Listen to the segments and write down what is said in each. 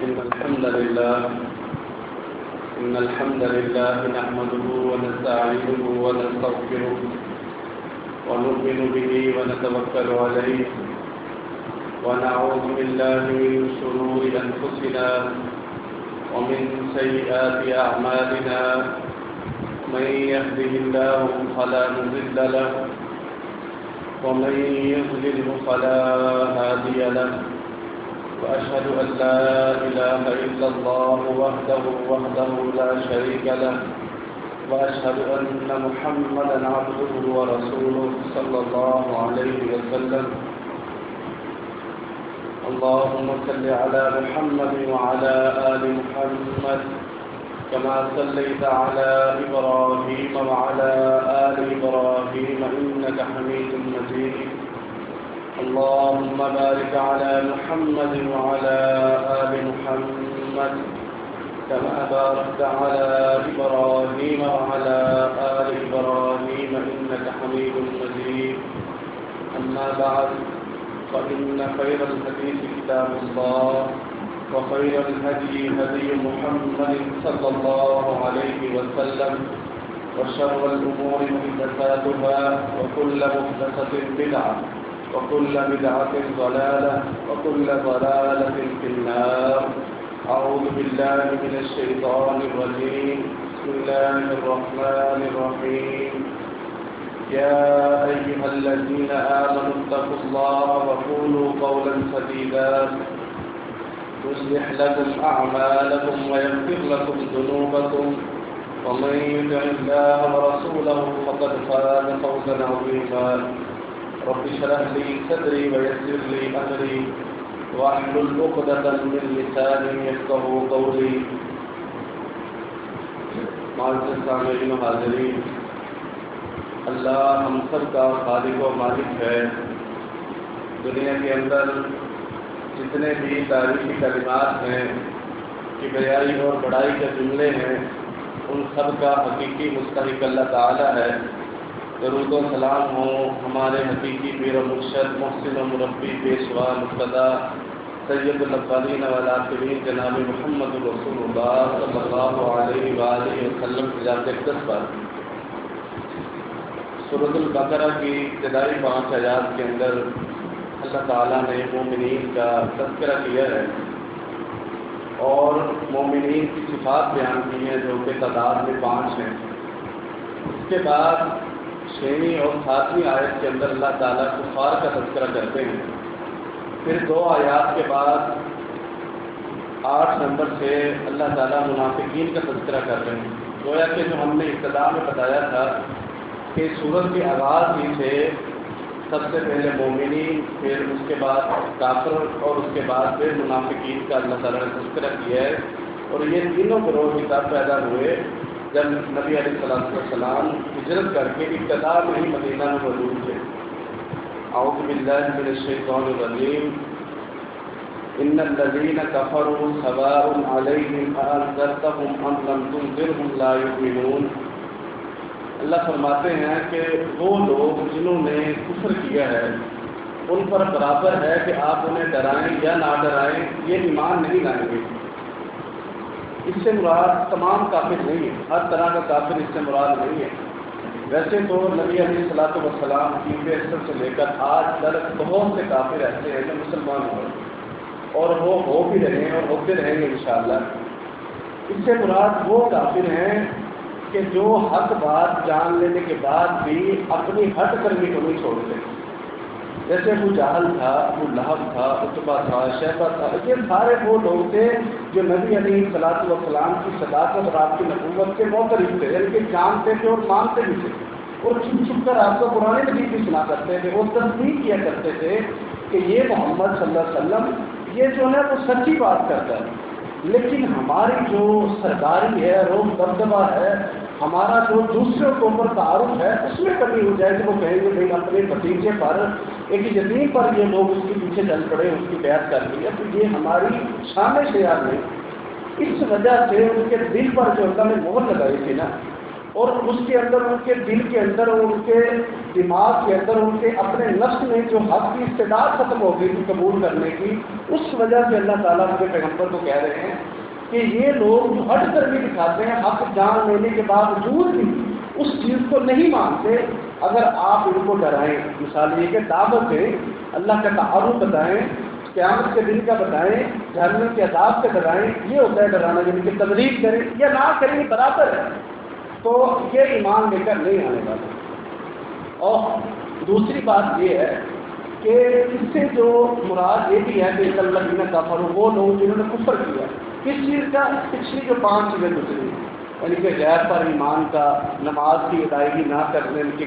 إن الحمد لله نحمده ونستعينه ونستغفره ونؤمن به ونتوكل عليه ونعوذ بالله من شرور أنفسنا ومن سيئات أعمالنا من يهده الله فلا مضل له ومن يضلل فلا هادي له وأشهد أن لا إله إلا الله وحده لا شريك له وأشهد أن محمدا عبده ورسوله صلى الله عليه وسلم اللهم صل على محمد وعلى آل محمد كما صليت على إبراهيم وعلى آل إبراهيم إنك حميد مجيد اللهم بارك على محمد وعلى آل محمد كما باركت على إبراهيم وعلى آل إبراهيم إنك حميد مجيد أما بعد فإن خير الحديث كتاب الله وخير الهدي هدي محمد صلى الله عليه وسلم وشر الأمور محدثاتها وكل محدثة بدعة وكل بدعة ضلالة وكل ضلالة في النار أعوذ بالله من الشيطان الرجيم بسم الله الرحمن الرحيم يا أيها الذين آمنوا اتقوا الله وقولوا قولا سديدا يصلح لكم أعمالكم ويغفر لكم ذنوبكم ومن يطع الله ورسوله فقد فاز فوزا عظيما رب اشرح لي صدري ويسر لي أمري واحلل عقدة من لساني يفقهوا قولي معزز سامعین و حاضرین، اللہ ہم سب کا خالق و مالک ہے۔ دنیا کے اندر جتنے بھی تاریخی کلمات ہیں، کبریائی اور بڑائی کے جملے ہیں، ان سب کا حقیقی مستحق اللہ تعالی ہے۔ درود و سلام ہوں ہمارے حقیقی پیر و مرشد، محسن و مربی، پیشوا مقتدی، سید الاولین والآخرین جناب محمد رسول اللہ صلی اللہ علیہ وآلہ وسلم کی ذات اقدس پر۔ سورۃ البقرہ کی ابتدائی 5 آیات کے اندر اللہ تعالیٰ نے مومنین کا تذکرہ کیا ہے اور مومنین کی صفات بیان کی ہیں جو کہ تعداد میں 5 ہیں۔ اس کے بعد 6ویں اور 7ویں آیت کے اندر اللہ تعالیٰ کفار کا تذکرہ کرتے ہیں۔ پھر 2 آیات کے بعد 8 نمبر سے اللہ تعالیٰ منافقین کا تذکرہ کر رہے ہیں۔ گویا کہ جو ہم نے ابتدا میں بتایا تھا کہ سورت کے آغاز ہی سے سب سے پہلے مومنین، پھر اس کے بعد کافر اور اس کے بعد پھر منافقین کا اللہ تعالیٰ نے تذکرہ کیا ہے۔ اور یہ تینوں گروہ کی تب پیدا ہوئے جب نبی علیہ السلام ہجرت کر کے ابتدا میں ہی مدینہ میں موجود تھے۔ اعوذ باللہ من الشیطان الرجیم ان الذین کفروا سواء علیہم اانذرتهم ام لم تنذرهم لا یؤمنون۔ اللہ فرماتے ہیں کہ وہ لوگ جنہوں نے کفر کیا ہے ان پر برابر ہے کہ آپ انہیں ڈرائیں یا نہ ڈرائیں، یہ ایمان نہیں لائیں گے۔ اس سے مراد تمام کافر نہیں ہے، ہر طرح کا کافر اس سے مراد نہیں ہے۔ ویسے تو نبی علیہ الصلوۃ والسلام کی بعثت سے لے کر آج تک بہت سے کافر ایسے ہیں جو مسلمان ہوئے اور وہ ہو بھی رہے ہیں اور ہوتے رہیں گے انشاءاللہ۔ اس سے مراد وہ کافر ہیں کہ جو حق بات جان لینے کے بعد بھی اپنی ہٹ کرنے کو نہیں چھوڑتے، جیسے ابو جہل تھا، ابو لہب تھا، عتبہ تھا، شیبہ تھا۔ یہ سارے وہ لوگ تھے جو نبی علیہ الصلوۃ والسلام کی صداقت اور آپ کی نبوت کے معترف تھے، یعنی کہ جانتے تھے اور مانتے بھی تھے، اور چھپ چھپ کر آپ کو قرآن مجید بھی سنا کرتے تھے، وہ تصدیق کیا کرتے تھے کہ یہ محمد صلی اللہ علیہ وسلم یہ جو ہے وہ سچی بات کرتا ہے۔ لیکن ہماری جو سرداری ہے، روب دبدبہ ہے، ہمارا جو دوسروں کے اوپر تعارف ہے، اس میں کمی ہو جائے کہ وہ کہیں گے بھائی اپنے بھتیجے پر، ایک یتیم پر یہ لوگ اس کے پیچھے چل پڑے، اس کی بیعت کر لی ہے، تو یہ ہماری شان شیار نہیں۔ اس وجہ سے ان کے دل پر جو اللہ نے مہر لگائی تھی نا، اور اس کے اندر ان کے دل کے اندر اور ان کے دماغ کے اندر ان کے اپنے نفس میں جو حق کی استعداد ختم ہو گئی تھی قبول کرنے کی، اس وجہ سے اللہ تعالیٰ اپنے پیغمبر کو کہہ رہے ہیں کہ یہ لوگ جو ہٹ کر بھی دکھاتے ہیں حق جان لینے کے باوجود بھی اس چیز کو نہیں مانتے، اگر آپ ان کو ڈرائیں، مثال یہ کہ دعوت دیں، اللہ کا تعارف بتائیں، قیامت کے دن کا بتائیں، جہنم کے عذاب سے ڈرائیں، یہ ہوتا ہے ڈرانا، یعنی کہ تبلیغ کریں یا نہ کریں برابر ہے، تو یہ ایمان لے کر نہیں آنے والا۔ اور دوسری بات یہ ہے کہ اس سے جو مراد یہ بھی ہے کہ الذین کفروا، وہ لوگ جنہوں نے کفر کیا، کس چیز کا؟ پچھلی جو 5 چیزیں گزری، یعنی کہ غیر پر ایمان کا، نماز کی ادائیگی نہ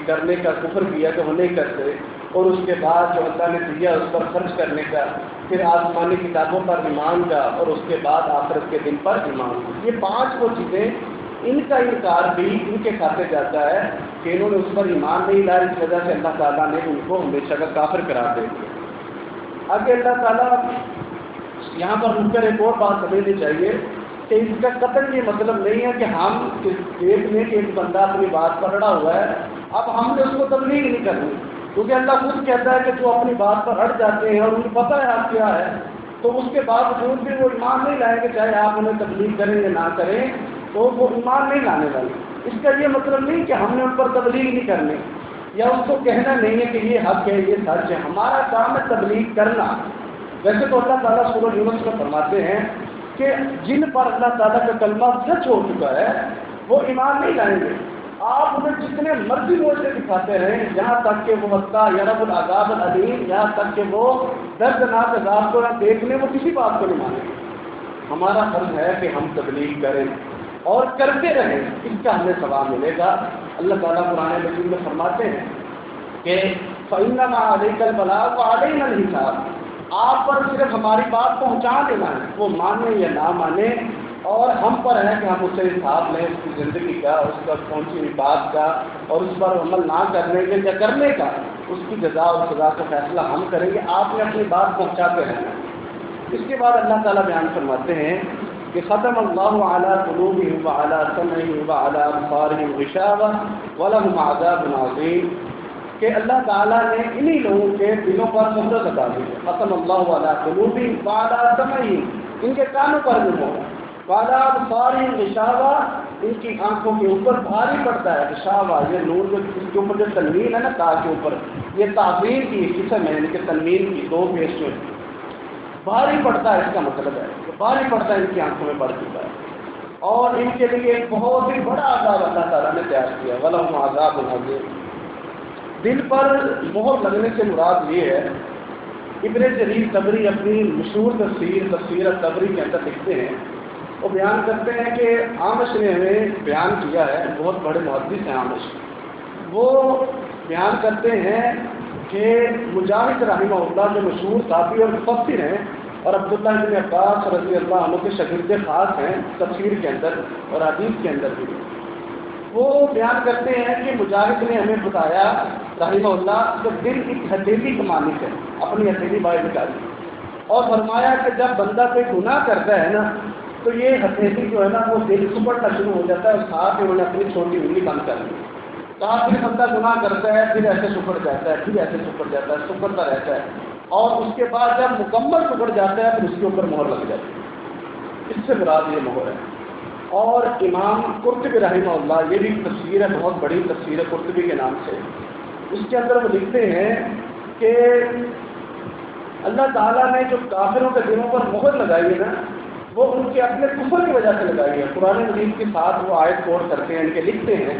کرنے کا کفر کیا کہ وہ نہیں کرتے، اور اس کے بعد جو اللہ نے دیا اس پر خرچ کرنے کا، پھر آسمانی کتابوں پر ایمان کا، اور اس کے بعد آخرت کے دن پر ایمان کا۔ یہ 5 وہ چیزیں، ان کا انکار بھی ان کے کھاتے جاتا ہے کہ انہوں نے اس پر ایمان نہیں لایا، اس وجہ سے اللہ تعالیٰ نے ان کو ہمیشہ کا کافر قرار دے دیا۔ آگے اللہ تعالیٰ یہاں پر رک کر ایک اور بات سمجھنی چاہیے کہ اس کا قطعی یہ مطلب نہیں ہے کہ ہم دیکھ لیں کہ ایک بندہ اپنی بات پر اڑا ہوا ہے، اب ہم نے اس کو تبلیغ نہیں کرنی، کیونکہ اللہ خود کہتا ہے کہ جو اپنی بات پر اڑ جاتے ہیں اور انہیں پتہ ہے آپ کیا ہے، تو اس کے باوجود بھی وہ ایمان نہیں لائیں گے، چاہے آپ انہیں تبلیغ کریں یا نہ کریں، تو وہ ایمان نہیں لانے والے۔ اس کا یہ مطلب نہیں کہ ہم نے ان پر تبلیغ نہیں کرنی، یا اس کو کہنا نہیں ہے کہ یہ حق ہے یہ سچ ہے، ہمارا کام ہے تبلیغ کرنا۔ ویسے تو اللہ تعالیٰ سورہ یونس میں فرماتے ہیں کہ جن پر اللہ تعالیٰ کا کلمہ سچ ہو چکا ہے وہ ایمان نہیں لائیں گے، آپ انہیں جتنے مرضی معجزے دکھاتے رہیں، یہاں تک کہ وہ یرب العذاب العلیم، یہاں تک کہ وہ دردناک عذاب کو نہ دیکھ لیں، وہ کسی بات کو نہیں مانیں گے۔ ہمارا فرض ہے کہ ہم تبلیغ کریں اور کرتے رہیں، اس کا ہمیں ثواب ملے گا۔ اللہ تعالیٰ قرآن مجید میں فرماتے ہیں کہ فَإِنَّمَا عَلَيْكَ الْبَلَاغُ وَعَلَيْنَا الْحِسَابُ، آپ پر صرف ہماری بات پہنچا دینا ہے، وہ مانے یا نہ مانے، اور ہم پر ہے کہ ہم اس سے حساب لیں، اس کی زندگی کا، اس پر پہنچی ہوئی بات کا، اور اس پر عمل نہ کرنے کے یا کرنے کا، اس کی جزا اور سزا کا فیصلہ ہم کریں گے، آپ نے اپنی بات پہنچاتے رہنا۔ اس کے بعد اللہ تعالیٰ بیان فرماتے ہیں کہ ختم اللہ علی قلوبہم وعلی سمعہم وعلی ابصارہم غشاوہ ولہم عذاب عظیم، کہ اللہ تعالیٰ نے انہی لوگوں کے دلوں پر مہر لگا دی ہے۔ ختم اللہ علی قلوبہم وعلی سمعہم، ان کے کانوں پر بھی مہر، وعلی ابصارہم غشاوہ، ان کی آنکھوں کے اوپر بھاری پڑتا ہے، غشاوہ یہ نور جو اس کے اوپر جو تنوین ہے نا تا کے اوپر، یہ تعبیر کی قسم ہے، یعنی کہ تنوین کی 2 پیش جو بھاری پڑتا ہے، اس کا مطلب ہے کہ بھاری پڑتا ہے، ان کی آنکھوں میں پڑ چکا ہے، اور ان کے لیے ایک بہت ہی بڑا عذاب اللہ تعالیٰ نے تیار کیا، وَلَهُمْ عَذَابٌ عَظِيمٌ۔ دل پر مہر لگنے سے مراد یہ ہے، ابن جریر طبری اپنی مشہور تفسیر طبری کے اندر لکھتے ہیں، وہ بیان کرتے ہیں کہ عامش نے ہمیں بیان کیا ہے، بہت بڑے محدث ہیں عامش، وہ بیان کرتے ہیں کہ مجاہد رحمہ اللہ جو مشہور صحابی اور مفسر ہیں، اور عبداللہ بن عباس رضی اللہ عنہ کے شاگرد خاص ہیں تفسیر کے اندر اور حدیث کے اندر بھی، وہ بیان کرتے ہیں کہ مجاہد نے ہمیں بتایا رحمہ اللہ کہ دل ایک ہتھیلی کمانی ہے، اپنی ہتھیلی باہر نکالی، اور فرمایا کہ جب بندہ کوئی گناہ کرتا ہے نا تو یہ ہتھیلی جو ہے نا وہ دل سپڑنا شروع ہو جاتا ہے، اور ساتھ انہوں نے اپنی چھوٹی انگلی بند کر لی، کہا پھر بندہ گناہ کرتا ہے، پھر ایسے سکڑ جاتا ہے، پھر ایسے سکڑ جاتا ہے، سکڑتا رہتا ہے، اور اس کے بعد جب مکمل سکڑ جاتا ہے پھر اس کے اوپر مہر لگ جاتی ہے، اس سے مراد یہ مہر ہے۔ اور امام قرطبی رحمہ اللہ، یہ بھی تفسیر ہے، بہت بڑی تفسیر ہے قرطبی کے نام سے، اس کے اندر وہ لکھتے ہیں کہ اللہ تعالیٰ نے جو کافروں کے دلوں پر مہر لگائی ہے نا، وہ ان کے اپنے کفر کی وجہ سے لگائی ہے۔ قرآن مجید کے ساتھ وہ آیت کوٹ کرتے ہیں، ان کے لکھتے ہیں،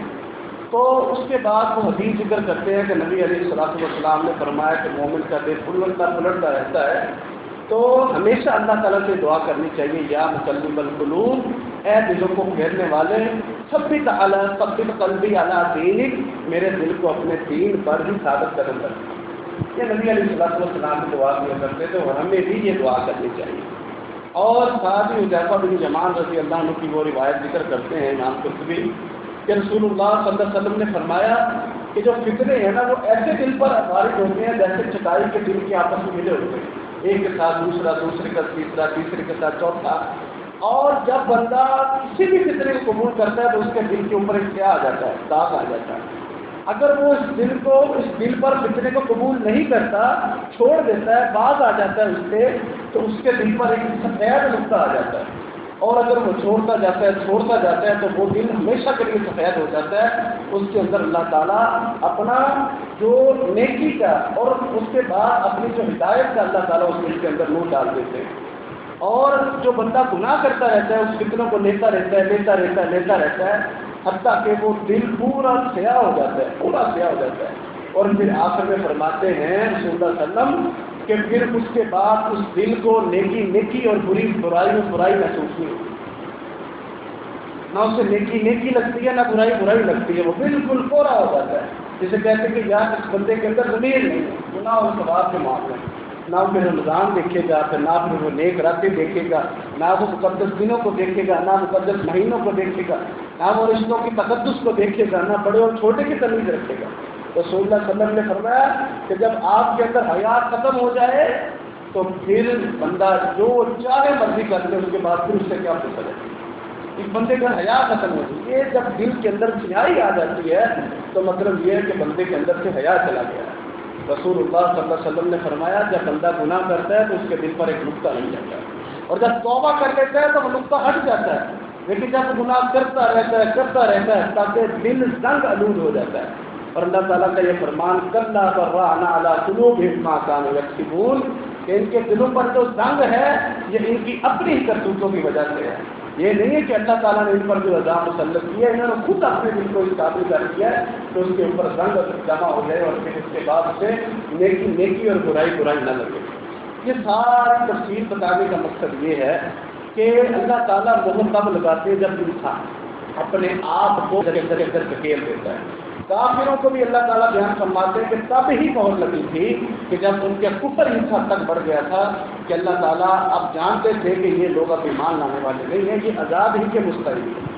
تو اس کے بعد وہ حدیث ذکر کرتے ہیں کہ نبی علیہ الصلوۃ والسلام نے فرمایا کہ مومن کا دل پلٹتا رہتا ہے، تو ہمیشہ اللہ تعالیٰ سے دعا کرنی چاہیے، یا مقلب القلوب، اے دلوں کو پھیرنے والے، ثبت قلبی علی دینک، میرے دل کو اپنے دین پر ہی ثابت قدم رکھ۔ یہ نبی علیہ الصلوۃ والسلام کی دعا کیا کرتے تھے، اور ہمیں بھی یہ دعا کرنی چاہیے۔ اور ساتھ ہی حذیفہ بن یمان رضی اللہ عنہ کی وہ روایت ذکر کرتے ہیں امام قرطبی کہ رسول اللہ صلی اللہ علیہ وسلم نے فرمایا کہ جو فتنے ہیں نا وہ ایسے دل پر وارد ہوتے ہیں جیسے چٹائی کے دل کے آپس میں ملے ہوتے ہیں، ایک کے ساتھ دوسرا، دوسرے کا تیسرا، تیسرے کے ساتھ چوتھا، اور جب بندہ کسی بھی فطرے کو قبول کرتا ہے تو اس کے دل کے اوپر ایک کیا آ جاتا ہے؟ داغ آ جاتا ہے۔ اگر وہ اس دل پر فطرے کو قبول نہیں کرتا، چھوڑ دیتا ہے، باز آ جاتا ہے اس سے، تو اس کے دل پر ایک سفید نقطہ آ جاتا ہے۔ اور اگر وہ چھوڑتا جاتا ہے تو وہ دل ہمیشہ کے لیے سفید ہو جاتا ہے۔ اس کے اندر اللہ تعالیٰ اپنا جو نیکی کا اور اس کے بعد اپنی جو ہدایت کا اللہ تعالیٰ اس دل کے اندر نور ڈال دیتے ہیں۔ اور جو بندہ گناہ کرتا رہتا ہے اس فتنوں کو لیتا رہتا ہے حتیٰ کہ وہ دل پورا سیاہ ہو جاتا ہے، اور پھر آخر میں فرماتے ہیں رسول اللہ صلی اللہ علیہ وسلم کہ پھر اس کے بعد اس دل کو نیکی اور برائی محسوس نہیں ہوتی، نہ اسے نیکی لگتی ہے نہ برائی لگتی ہے، وہ بالکل پورا ہو جاتا ہے۔ جسے کہتے ہیں کہ یار اس بندے کے اندر ضمیر نہیں ہے، گناہ اور ثواب کے معاملے میں نہ وہ رمضان دیکھے گا، پھر نہ پھر وہ نیک راتیں دیکھے گا، نہ وہ مقدس دنوں کو دیکھے گا، نہ مقدس مہینوں کو دیکھے گا، نہ وہ رشتوں کی تقدس کو دیکھے گا، نہ بڑے اور چھوٹے کی تمیز رکھے گا۔ رسول اللہ صلی اللہ علیہ وسلم نے فرمایا کہ جب آپ کے اندر حیا ختم ہو جائے تو پھر بندہ جو چاہے مرضی کر لے، اس کے بعد پھر اس سے کیا پوچھا جائے؟ ایک بندے کا حیا ختم ہو جائے، یہ جب دل کے اندر سیاہی آ جاتی ہے تو مطلب یہ ہے کہ بندے کے اندر سے حیا چلا گیا ہے۔ رسول اللہ صلی اللہ علیہ وسلم نے فرمایا جب بندہ گناہ کرتا ہے تو اس کے دل پر ایک نقطہ نہیں جاتا ہے، اور جب توبہ کر لیتا ہے تو وہ نقطہ ہٹ جاتا ہے، لیکن جب گناہ کرتا رہتا ہے تاکہ دل زنگ آلود ہو جاتا ہے۔ اور اللہ تعالیٰ کا یہ فرمان کلا برأنا علی قلوبہم ما کانوا یکسبون کہ ان کے دلوں پر جو زنگ ہے یہ ان کی اپنی ہی کرتوتوں کی وجہ سے ہے، یہ نہیں ہے کہ اللہ تعالیٰ نے ان پر جو عذاب مسلط کیا ہے، انہوں نے خود اپنے دل کو اس قابل کر دیا ہے تو اس کے اوپر زنگ جمع ہو جائے اور پھر اس کے بعد سے نیکی اور برائی نہ لگے۔ یہ ساری تفصیل بتانے کا مقصد یہ ہے کہ اللہ تعالیٰ مہر تب لگاتے ہیں جب انسان اپنے آپ کو دھکیل دیتا ہے۔ کافروں کو بھی اللہ تعالیٰ بیان فرماتے ہیں کہ تب ہی مہر لگی تھی کہ جب ان کے کفر اس حد تک بڑھ گیا تھا کہ اللہ تعالیٰ اب جانتے تھے کہ یہ لوگ اب ایمان لانے والے نہیں ہیں، یہ عذاب ہی کے مستحق ہیں۔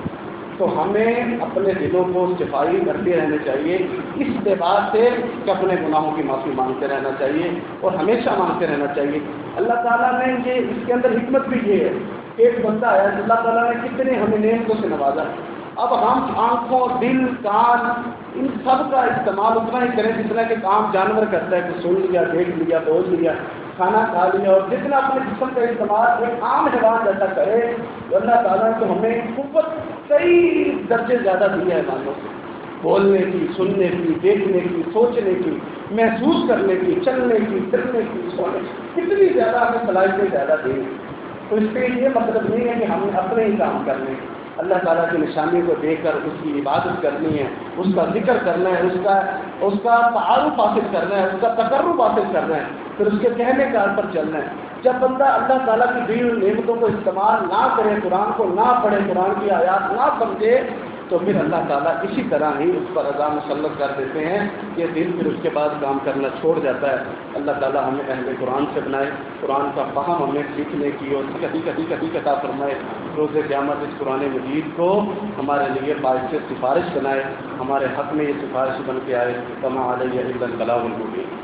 تو ہمیں اپنے دلوں کو صفائی کرتے رہنا چاہیے، اس اعتبار سے کہ اپنے گناہوں کی معافی مانگتے رہنا چاہیے اور ہمیشہ مانگتے رہنا چاہیے۔ اللہ تعالیٰ نے یہ اس کے اندر حکمت بھی یہ ہے، ایک بندہ ہے اللہ تعالیٰ نے کتنے ہمیں نعمتوں سے نوازا، اب ہم آنکھوں، دل، کان ان سب کا استعمال اتنا ہی کریں جتنا کہ عام جانور کرتا ہے کہ سن لیا، دیکھ لیا، بوجھ لیا، کھانا کھا لیا، اور جتنا اپنے جسم کا استعمال ایک عام حیوان جیسا کرے تو اللہ تعالیٰ نے تو ہمیں قوت کئی درجے زیادہ دی ہے مانوں سے، بولنے کی، سننے کی، دیکھنے کی، سوچنے کی، محسوس کرنے کی، چلنے کی، پھرنے کی، سونے کی، کتنی زیادہ ہمیں صلاحیتیں زیادہ دی ہیں۔ تو اس کے یہ مطلب نہیں ہے کہ ہم اپنے ہی کام کرنے، اللہ تعالیٰ کی نشانی کو دیکھ کر اس کی عبادت کرنی ہے، اس کا ذکر کرنا ہے، اس کا تعارف حاصل کرنا ہے، اس کا تقرب حاصل کرنا ہے، پھر اس کے کہنے کار پر چلنا ہے۔ جب بندہ اللہ تعالیٰ کی دی ہوئی نعمتوں کو استعمال نہ کرے، قرآن کو نہ پڑھے، قرآن کی آیات نہ سمجھے، تو پھر اللہ تعالیٰ اسی طرح ہی اس پر عذاب مسلط کر دیتے ہیں، یہ دل پھر اس کے بعد کام کرنا چھوڑ جاتا ہے۔ اللہ تعالیٰ ہمیں اہل قرآن سے بنائے، قرآن کا فہم ہمیں سیکھنے کی اور کبھی عطا فرمائے، روز قیامت اس قرآن مجید کو ہمارے لیے باعث سفارش بنائے، ہمارے حق میں یہ سفارش بن کے آئے، کما علیہ الا البلاغ المبین۔